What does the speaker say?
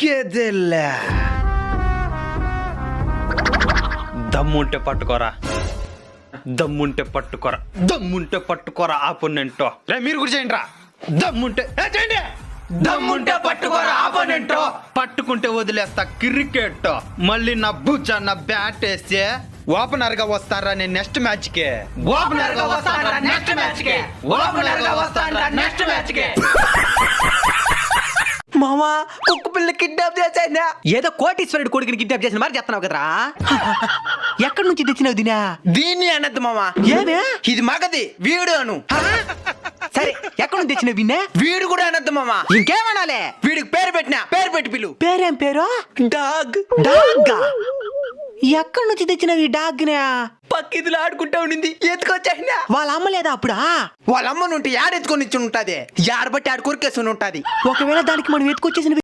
గేదెల్లా దమ్ముంటే పట్టుకోరా, దమ్ముంటే పట్టుకోరా, దమ్ముంటే పట్టుకోరా. ఆపోనెంటో రే మీరు కూడా చేయండి రా. దమ్ముంటే చేయండి, దమ్ముంటే పట్టుకోరా. ఆపోనెంటో పట్టుకుంటే వదిలేస్తా క్రికెట్. మళ్ళీ నా భుజాన బ్యాట్ వేస్తే ఓపెనర్ గా వస్తారా నేను నెక్స్ట్ మ్యాచ్ కి. ఓపెనర్ గా వస్తారా నెక్స్ట్ మ్యాచ్ కి. ఓపెనర్ గా వస్తారా నెక్స్ట్ మ్యాచ్ కి. మామా కుక్క పిల్ల కిడ్నాప్ చేశానా? ఏదో కోటీశ్వరుడు కొడుకుని కిడ్నాప్ చేసిన మరి చెప్తున్నావు కదరా. ఎక్కడి నుంచి తెచ్చినావు దినా? దీన్ని అనద్దు మామా. ఏమే ఇది మగది, వీడు అను. సరే ఎక్కడి నుంచి తెచ్చినావు విన్నే? వీడు కూడా అనద్దు మామా. ఇంకేమనాలే? వీడికి పేరు పెట్టినా, పేరు పెట్టి పిలు. పేరేం పేరు? డాగ్. డాగ్గా? ఎక్కడి నుంచి తెచ్చినావు ఈ డాగ్? పక్కిదిలో ఆడుకుంటా ఉండింది, ఎత్తుకొచ్చాయినా. వాళ్ళ అమ్మ లేదా అప్పుడా? వాళ్ళ అమ్మ నుండి యాడెత్తుకొని ఇచ్చి ఉంటది, యాడబట్టి ఆడు కొరికేసుకుని ఉంటది. ఒకవేళ దానికి మనం ఎత్తుకొచ్చేసిన